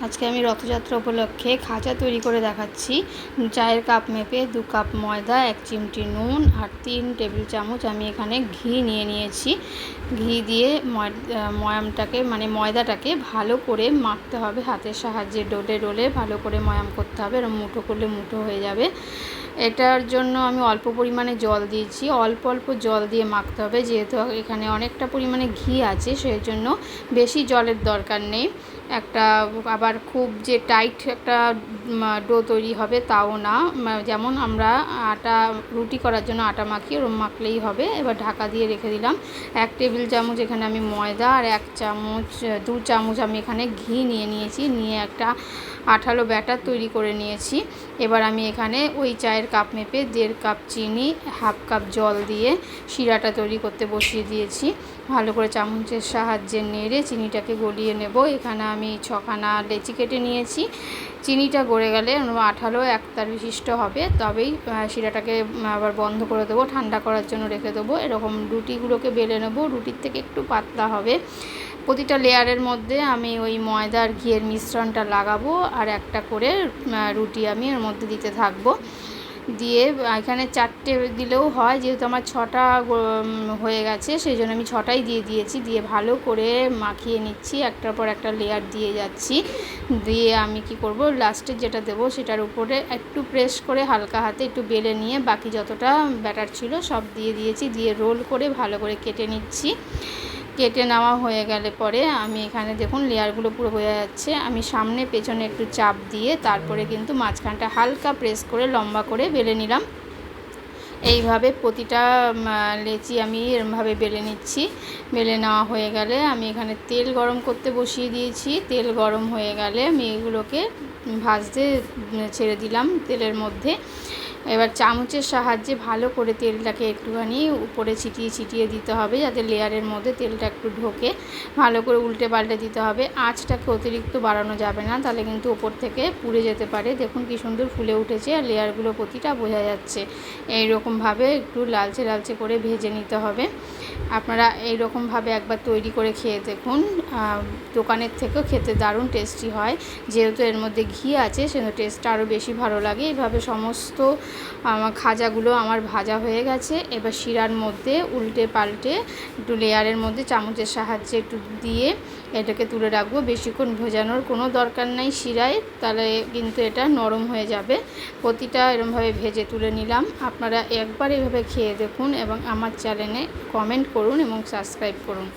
আজকে আমি রথযাত্রা উপলক্ষে খাজা তৈরি করে দেখাচ্ছি। চায়ের কাপ মেপে 2 কাপ ময়দা, 1 চিমটি নুন আর 3 টেবিল চামচ আমি এখানে ঘি নিয়ে নিয়েছি। ঘি দিয়ে ময়ামটাকে ময়দাটাকে ভালো করে মাখতে হবে হাতের সাহায্যে, ডলে ডলে ভালো করে ময়াম করতে হবে। এরকম মুঠো করলে মুঠো হয়ে যাবে। এটার জন্য আমি অল্প পরিমাণে জল দিয়েছি, অল্প অল্প জল দিয়ে মাখতে হবে। যেহেতু এখানে অনেকটা পরিমাণে ঘি আছে সেই জন্য বেশি জলের দরকার নেই। একটা আবার খুব যে টাইট একটা ডো তৈরি হবে তাও না, যেমন আমরা রুটি করার জন্য আটা মাখি ওরকম মাখলেই হবে। এবার ঢাকা দিয়ে রেখে দিলাম। 1 টেবিল চামচ এখানে আমি ময়দা আর 2 চামচ আমি এখানে ঘি নিয়েছি, নিয়ে একটা আঠালো ব্যাটার তৈরি করে নিয়েছি। এবার আমি এখানে ওই চায়ের কাপ মেপে 1.5 কাপ চিনি, 1/2 কাপ জল দিয়ে শিরাটা তৈরি করতে বসিয়ে দিয়েছি। ভালো করে চামচের সাহায্যে নেড়ে চিনিটাকে গলিয়ে নেব। এখানে আমি 6খানা লেচি কেটে নিয়েছি। চিনিটা গড়ে গেলে আঠালো একতার বিশিষ্ট হবে, তবেই শিরাটাকে আবার বন্ধ করে দেবো, ঠান্ডা করার জন্য রেখে দেবো। এরকম রুটিগুলোকে বেলে নেব, রুটির থেকে একটু পাতলা হবে। প্রতিটা লেয়ারের মধ্যে আমি ওই ময়দা আর ঘিয়ের মিশ্রণটা লাগাবো আর একটা করে রুটি আমি এর মধ্যে দিতে থাকবো। দিয়ে এখানে 4টে দিলেও হয়, যেহেতু আমার 6টা হয়ে গেছে সেই জন্য আমি 6টাই দিয়ে দিয়েছি। দিয়ে ভালো করে মাখিয়ে নিচ্ছি, একটার পর একটা লেয়ার দিয়ে যাচ্ছি। দিয়ে আমি কি করব, লাস্টে যেটা দেবো সেটার উপরে একটু প্রেস করে হালকা হাতে একটু বেলে নিয়ে বাকি যতটা ব্যাটার ছিল সব দিয়ে দিয়েছি। দিয়ে রোল করে ভালো করে কেটে নিচ্ছি। কেটে নেওয়া হয়ে গেলে পরে আমি এখানে দেখুন লেয়ারগুলো পুরো বোঝা যাচ্ছে। আমি সামনে পেছনে একটু চাপ দিয়ে তারপরে কিন্তু মাঝখানটা হালকা প্রেস করে লম্বা করে বেলে নিলাম। এইভাবে প্রতিটা লেচি আমি এরমভাবে বেলে নিচ্ছি। বেলে নেওয়া হয়ে গেলে আমি এখানে তেল গরম করতে বসিয়ে দিয়েছি। তেল গরম হয়ে গেলে আমি এগুলোকে ভাজতে ছেড়ে দিলাম তেলের মধ্যে। এবার চামচের সাহায্যে ভালো করে তেলটাকে একটুখানি উপরে ছিটিয়ে দিতে হবে, যাতে লেয়ারের মধ্যে তেলটা একটু ঢোকে। ভালো করে উল্টে পাল্টে দিতে হবে। আঁচটাকে অতিরিক্ত বাড়ানো যাবে না, তাহলে কিন্তু ওপর থেকে পুড়ে যেতে পারে। দেখুন কি সুন্দর ফুলে উঠেছে আর লেয়ারগুলো প্রতিটা বোঝা যাচ্ছে। এইরকমভাবে একটু লালচে লালচে করে ভেজে নিতে হবে। আপনারা এইরকমভাবে একবার তৈরি করে খেয়ে দেখুন, দোকানের থেকেও খেতে দারুণ টেস্টি হয়। যেহেতু এর মধ্যে ঘি আছে সেজন্য টেস্টটা আরও বেশি ভালো লাগে। এইভাবে সমস্ত খাজাগুলো আমার ভাজা হয়ে গেছে। এবার শিরার মধ্যে উল্টে পাল্টে একটু লেয়ারের মধ্যে চামচের সাহায্যে একটু দিয়ে এটাকে তুলে রাখবো। বেশিক্ষণ ভেজানোর কোনো দরকার নাই শিরায়, তাহলে কিন্তু এটা নরম হয়ে যাবে। প্রতিটা এরমভাবে ভেজে তুলে নিলাম। আপনারা একবার এভাবে খেয়ে দেখুন এবং আমার চ্যানেলে কমেন্ট করুন এবং সাবস্ক্রাইব করুন।